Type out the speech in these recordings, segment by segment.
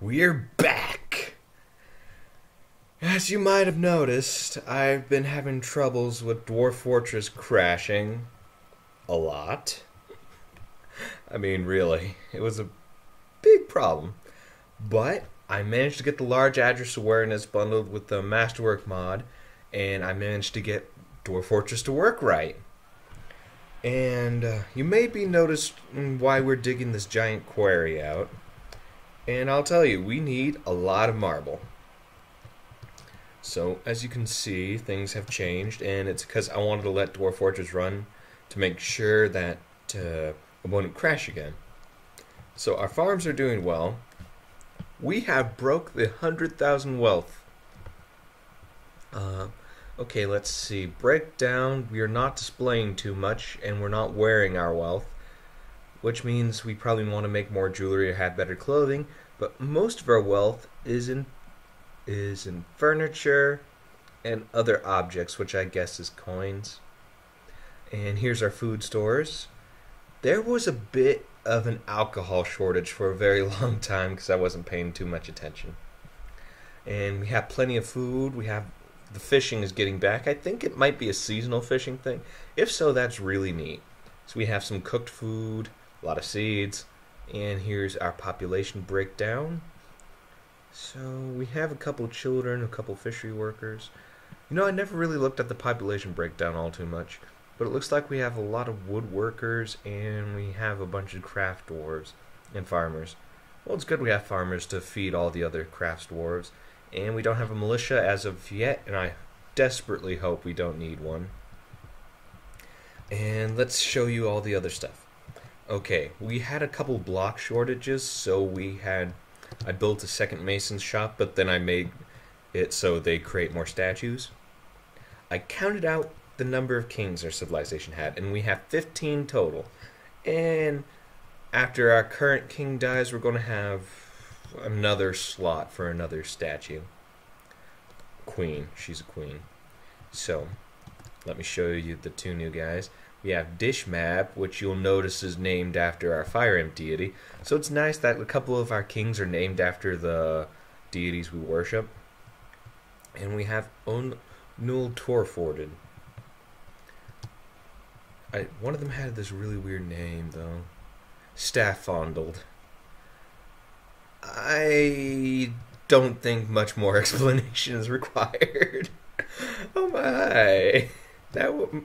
We're back! As you might have noticed, I've been having troubles with Dwarf Fortress crashing a lot. I mean, really, it was a big problem. But I managed to get the large address awareness bundled with the Masterwork mod, and I managed to get Dwarf Fortress to work right. And you may be noticed why we're digging this giant quarry out. And I'll tell you, we need a lot of marble. So, as you can see, things have changed, and it's because I wanted to let Dwarf Fortress run to make sure that it wouldn't crash again. So, our farms are doing well. We have broke the 100,000 wealth. Okay, let's see. Breakdown, we are not displaying too much, and we're not wearing our wealth, which means we probably want to make more jewelry or have better clothing, but most of our wealth is in furniture and other objects, which I guess is coins. And here's our food stores. There was a bit of an alcohol shortage for a very long time because I wasn't paying too much attention. And we have plenty of food. The fishing is getting back. I think it might be a seasonal fishing thing. If so, that's really neat. So we have some cooked food, a lot of seeds, and here's our population breakdown. So we have a couple children, a couple fishery workers. You know, I never really looked at the population breakdown all too much, but it looks like we have a lot of woodworkers and we have a bunch of craft dwarves and farmers. Well, it's good we have farmers to feed all the other craft dwarves, and we don't have a militia as of yet, and I desperately hope we don't need one. And let's show you all the other stuff. Okay, we had a couple block shortages, so I built a second mason's shop, but then I made it so they create more statues. I counted out the number of kings our civilization had, and we have 15 total. And after our current king dies, we're going to have another slot for another statue. Queen, she's a queen. So, let me show you the two new guys. We have Dishmab, which you'll notice is named after our Fire Imp deity. So it's nice that a couple of our kings are named after the deities we worship. And we have Onul Torforded. One of them had this really weird name, though. Staffondled. I don't think much more explanation is required. Oh my. That would...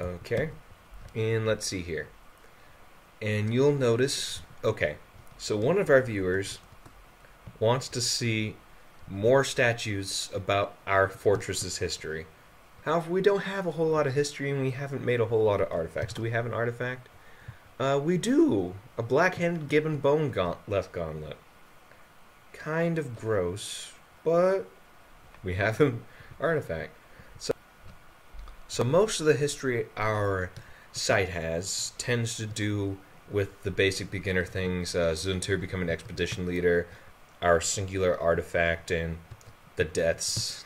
Okay, and let's see here. And you'll notice, okay, so one of our viewers wants to see more statues about our fortress's history. However, we don't have a whole lot of history and we haven't made a whole lot of artifacts. Do we have an artifact? We do. A black-handed gibbon bone left gauntlet. Kind of gross, but we have an artifact. So most of the history our site has tends to do with the basic beginner things, Zuntur becoming expedition leader, our singular artifact, and the deaths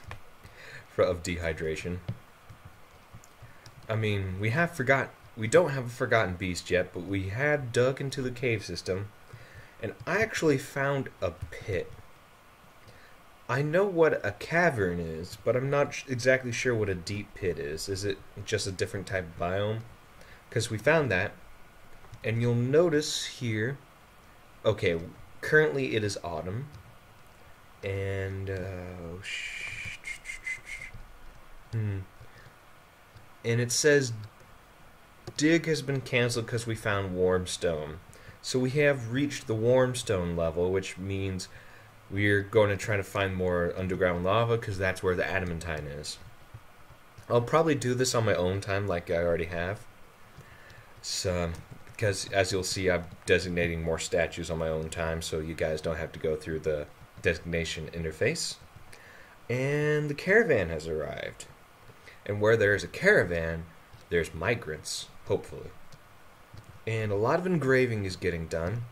of dehydration. I mean, we don't have a forgotten beast yet, but we had dug into the cave system, and I actually found a pit. I know what a cavern is, but I'm not exactly sure what a deep pit is. Is it just a different type of biome? Because we found that, and you'll notice here, okay, currently it is autumn, and, and it says dig has been cancelled because we found warm stone. So we have reached the warm stone level, which means we're going to try to find more underground lava because that's where the adamantine is. I'll probably do this on my own time like I already have. So, because as you'll see, I'm designating more statues on my own time so you guys don't have to go through the designation interface. And the caravan has arrived. And where there is a caravan, there's migrants, hopefully. And a lot of engraving is getting done.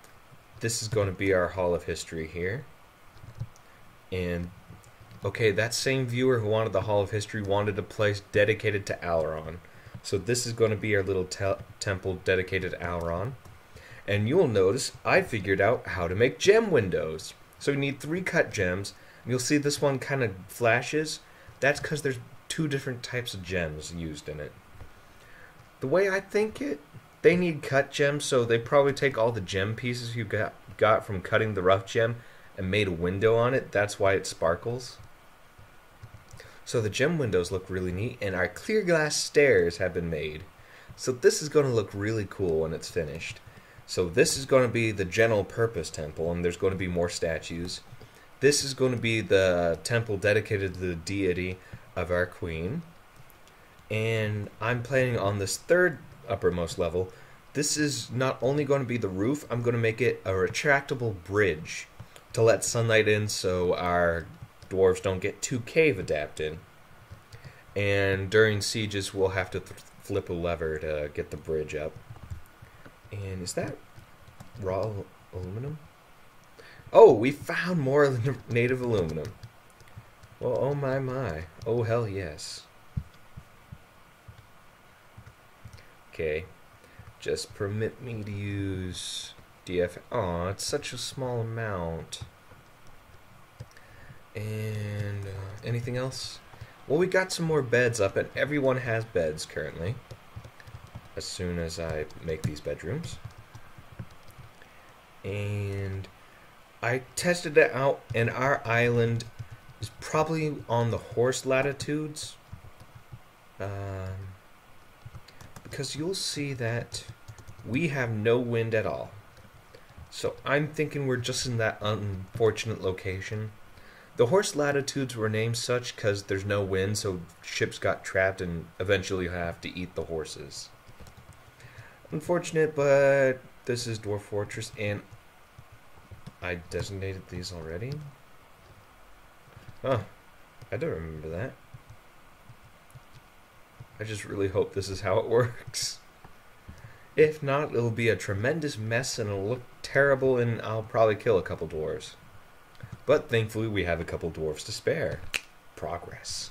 This is going to be our Hall of History here. And, okay, that same viewer who wanted the Hall of History wanted a place dedicated to Alaron. So this is going to be our little temple dedicated to Alaron. And you'll notice I figured out how to make gem windows. So you need 3 cut gems. And you'll see this one kind of flashes. That's because there's 2 different types of gems used in it. The way I think it, they need cut gems, so they probably take all the gem pieces you got from cutting the rough gem and made a window on it. That's why it sparkles. So the gem windows look really neat, and our clear glass stairs have been made. So this is going to look really cool when it's finished. So this is going to be the general purpose temple, and there's going to be more statues. This is going to be the temple dedicated to the deity of our queen. And I'm planning on this 3rd uppermost level. This is not only going to be the roof, I'm going to make it a retractable bridge to let sunlight in so our dwarves don't get too cave adapted. And during sieges we'll have to flip a lever to get the bridge up. And is that raw aluminum? Oh, we found more native aluminum. Well, oh my. Oh hell yes. Okay, just permit me to use DF. Aw, it's such a small amount. And anything else? Well, we got some more beds up, and everyone has beds currently. As soon as I make these bedrooms. And I tested it out, and our island is probably on the horse latitudes. Because you'll see that we have no wind at all. So I'm thinking we're just in that unfortunate location. The horse latitudes were named such because there's no wind, so ships got trapped and eventually have to eat the horses. Unfortunate, but this is Dwarf Fortress, and I designated these already? Huh, I don't remember that. I just really hope this is how it works. If not, it'll be a tremendous mess and it'll look terrible, and I'll probably kill a couple dwarves. But thankfully we have a couple dwarves to spare. Progress.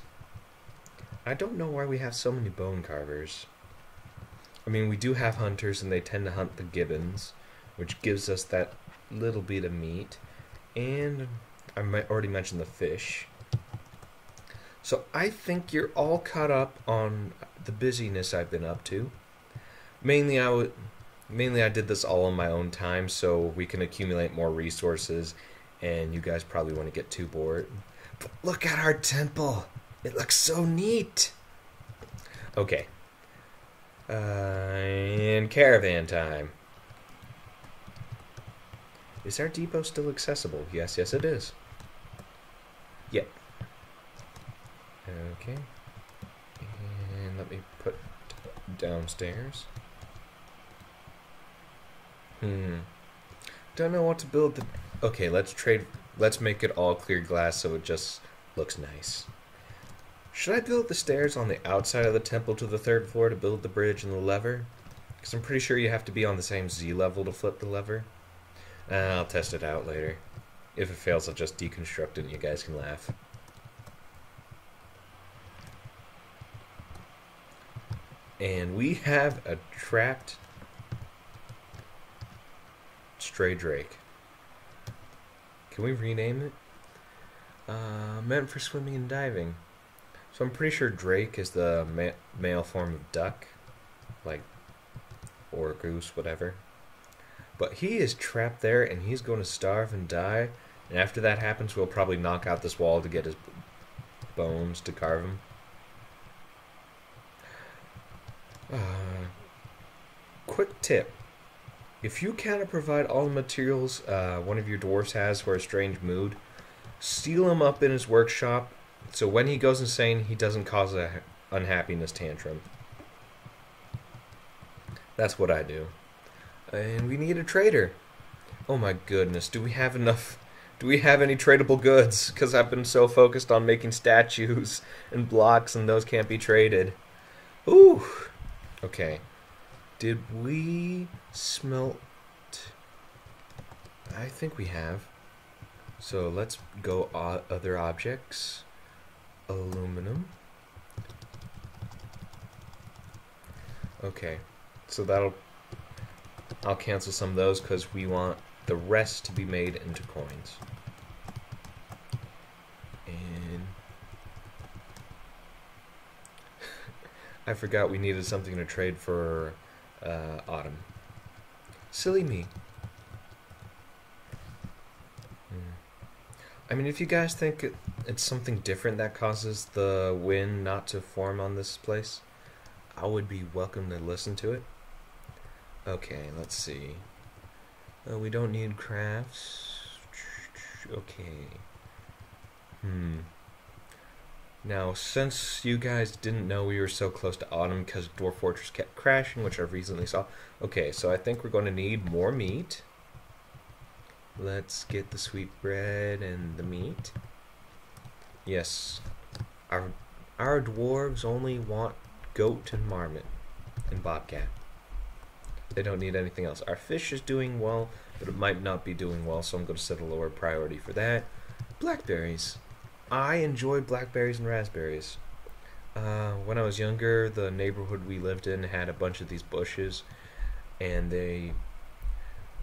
I don't know why we have so many bone carvers. I mean, we do have hunters, and they tend to hunt the gibbons, which gives us that little bit of meat. And I already mentioned the fish. So I think you're all caught up on the busyness I've been up to. Mainly I did this all on my own time so we can accumulate more resources, and you guys probably want to get too bored. But look at our temple. It looks so neat. Okay. And caravan time. Is our depot still accessible? Yes, it is. Yep. Okay, and let me put downstairs. Don't know what to build. Okay, let's make it all clear glass so it just looks nice. Should I build the stairs on the outside of the temple to the 3rd floor to build the bridge and the lever? Because I'm pretty sure you have to be on the same Z level to flip the lever. I'll test it out later. If it fails, I'll just deconstruct it and you guys can laugh. And we have a trapped stray drake. Can we rename it? Meant for swimming and diving. So I'm pretty sure drake is the male form of duck, like, or goose, whatever. But he is trapped there, and he's going to starve and die. And after that happens, we'll probably knock out this wall to get his bones to carve him. Quick tip. If you cannot provide all the materials one of your dwarves has for a strange mood, seal him up in his workshop so when he goes insane, he doesn't cause a unhappiness tantrum. That's what I do. And we need a trader. Oh my goodness, do we have enough? Do we have any tradable goods? Because I've been so focused on making statues and blocks, and those can't be traded. Ooh. Okay. Did we smelt? I think we have. So let's go other objects. Aluminum. Okay. So that'll I'll cancel some of those because we want the rest to be made into coins. And I forgot we needed something to trade for autumn. Silly me. I mean, if you guys think it's something different that causes the wind not to form on this place, I would be welcome to listen to it. Okay, let's see. We don't need crafts. Okay. Now, since you guys didn't know we were so close to autumn because Dwarf Fortress kept crashing, which I recently saw. Okay, so I think we're going to need more meat. Let's get the sweet bread and the meat. Yes, our dwarves only want goat and marmot and bobcat. They don't need anything else. Our fish is doing well, but it might not be doing well, so I'm going to set a lower priority for that. Blackberries. I enjoy blackberries and raspberries. When I was younger, the neighborhood we lived in had a bunch of these bushes, and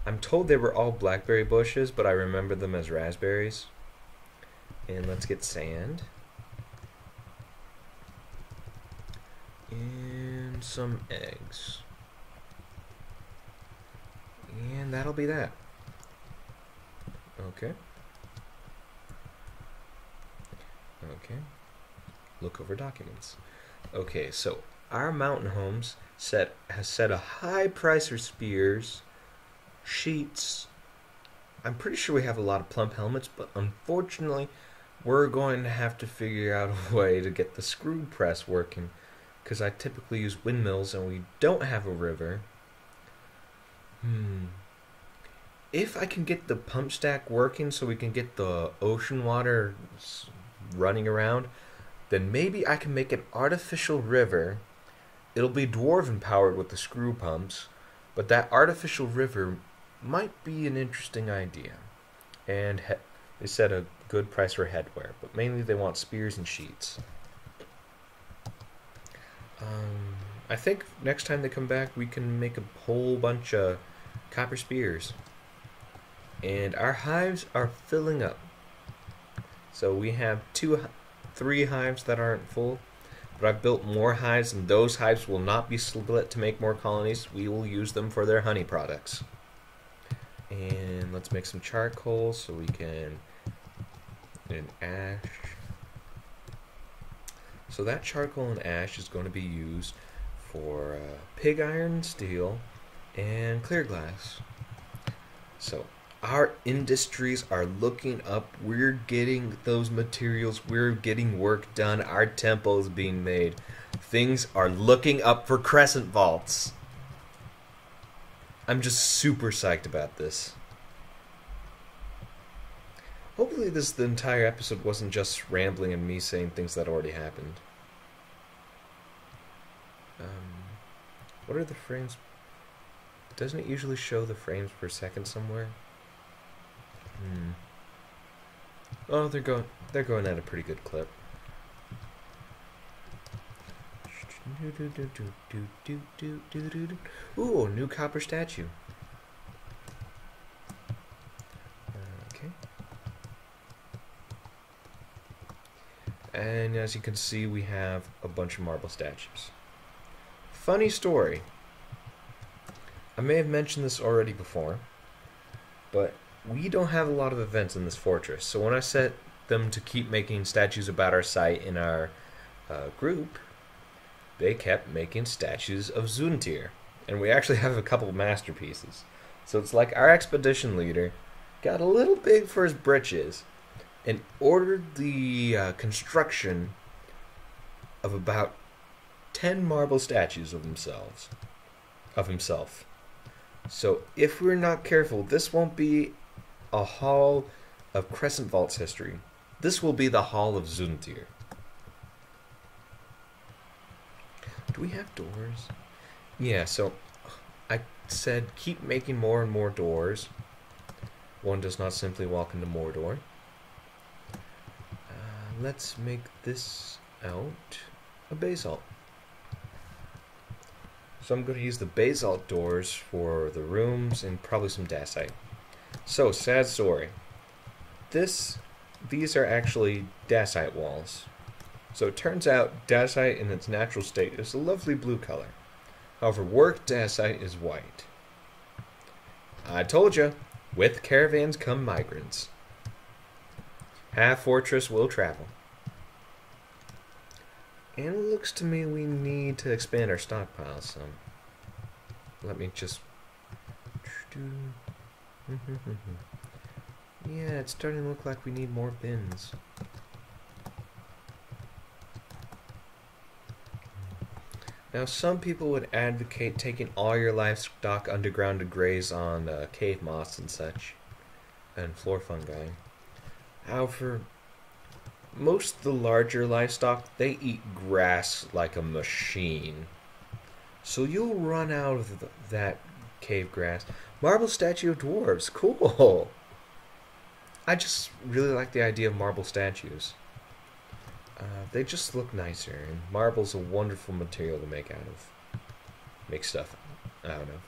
I'm told they were all blackberry bushes, but I remember them as raspberries. And let's get sand. And some eggs. And that'll be that. Okay. Okay. Look over documents. Okay, so our mountain homes has set a high price for spears, sheets. I'm pretty sure we have a lot of plump helmets, but unfortunately we're going to have to figure out a way to get the screw press working, because I typically use windmills and we don't have a river. If I can get the pump stack working so we can get the ocean water running around, then maybe I can make an artificial river. It'll be dwarven powered with the screw pumps, but that artificial river might be an interesting idea. And they set a good price for headwear, but mainly they want spears and sheets. I think next time they come back we can make a whole bunch of copper spears. And our hives are filling up. So we have 3 hives that aren't full, but I've built more hives, and those hives will not be split to make more colonies. We will use them for their honey products. And let's make some charcoal so we can an ash. So that charcoal and ash is going to be used for pig iron, steel, and clear glass. So our industries are looking up. We're getting those materials. We're getting work done. Our temple is being made. Things are looking up for Crescentvaults. I'm just super psyched about this. Hopefully the entire episode wasn't just rambling and me saying things that already happened. What are the frames? Doesn't it usually show the frames per second somewhere? Oh, they're going at a pretty good clip. Ooh, new copper statue. Okay. And as you can see, we have a bunch of marble statues. Funny story. I may have mentioned this already before, but we don't have a lot of events in this fortress. So when I set them to keep making statues about our site in our group, they kept making statues of Zuntir. And we actually have a couple of masterpieces. So it's like our expedition leader got a little big for his britches and ordered the construction of about 10 marble statues of himself. So if we're not careful, this won't be a hall of Crescentvaults history. This will be the hall of Zuntir. Do we have doors? Yeah, so I said keep making more and more doors. One does not simply walk into Mordor. Let's make this out a basalt. So I'm going to use the basalt doors for the rooms and probably some dacite. So, sad story. These are actually dacite walls. So it turns out dacite in its natural state is a lovely blue color. However, worked dacite is white. I told you, with caravans come migrants. Half fortress will travel. And it looks to me we need to expand our stockpile some. Let me just... Yeah, it's starting to look like we need more bins. Now, some people would advocate taking all your livestock underground to graze on cave moss and such, and floor fungi. However, most of the larger livestock, they eat grass like a machine. So you'll run out of that cave grass. Marble statue of dwarves, cool! I just really like the idea of marble statues. They just look nicer, and marble's a wonderful material to make stuff out of.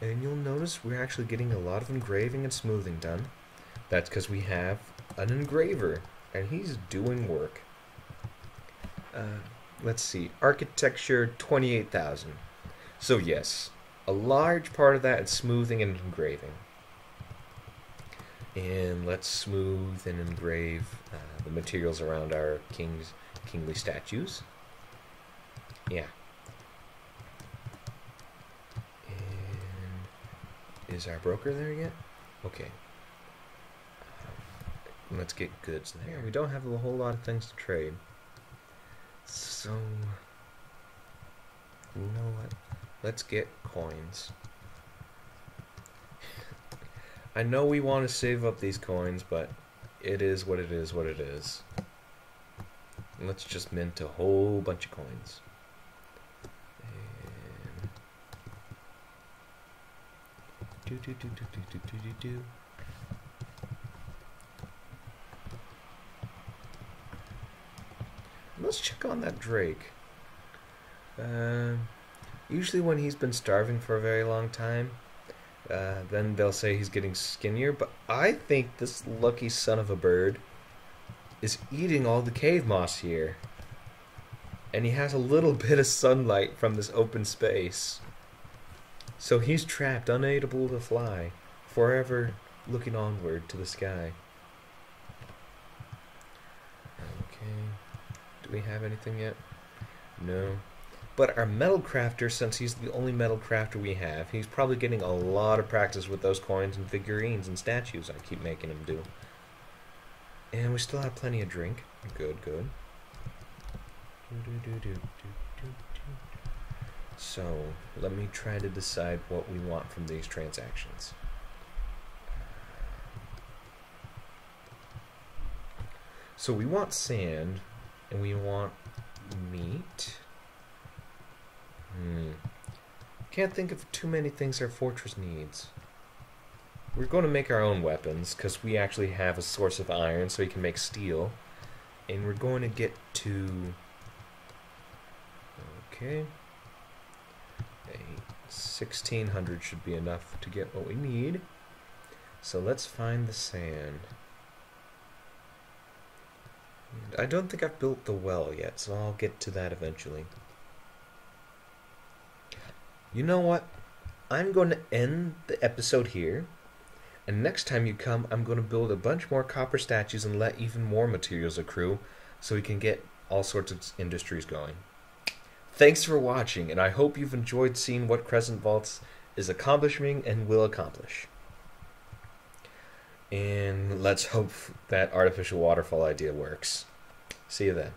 And you'll notice we're actually getting a lot of engraving and smoothing done. That's because we have an engraver, and he's doing work. Let's see, architecture 28,000. So yes, a large part of that is smoothing and engraving. And let's smooth and engrave the materials around our kingly statues. Yeah. And is our broker there yet? Okay. Let's get goods there. We don't have a whole lot of things to trade. So, you know what? Let's get coins. I know we want to save up these coins, but it is what it is what it is. Let's just mint a whole bunch of coins. And let's check on that Drake. Usually when he's been starving for a very long time, then they'll say he's getting skinnier, but I think this lucky son of a bird is eating all the cave moss here. And he has a little bit of sunlight from this open space. So he's trapped, unable to fly, forever looking onward to the sky. Okay. Do we have anything yet? No. But our metal crafter, since he's the only metal crafter we have, he's probably getting a lot of practice with those coins and figurines and statues I keep making him do. And we still have plenty of drink. Good, good. So, let me try to decide what we want from these transactions. So we want sand, and we want meat. Can't think of too many things our fortress needs. We're going to make our own weapons, because we actually have a source of iron, so we can make steel. And we're going to get to... Okay. 1,600 should be enough to get what we need. So let's find the sand. I don't think I've built the well yet, so I'll get to that eventually. You know what? I'm going to end the episode here. And next time you come, I'm going to build a bunch more copper statues and let even more materials accrue so we can get all sorts of industries going. Thanks for watching, and I hope you've enjoyed seeing what Crescentvaults is accomplishing and will accomplish. And let's hope that artificial waterfall idea works. See you then.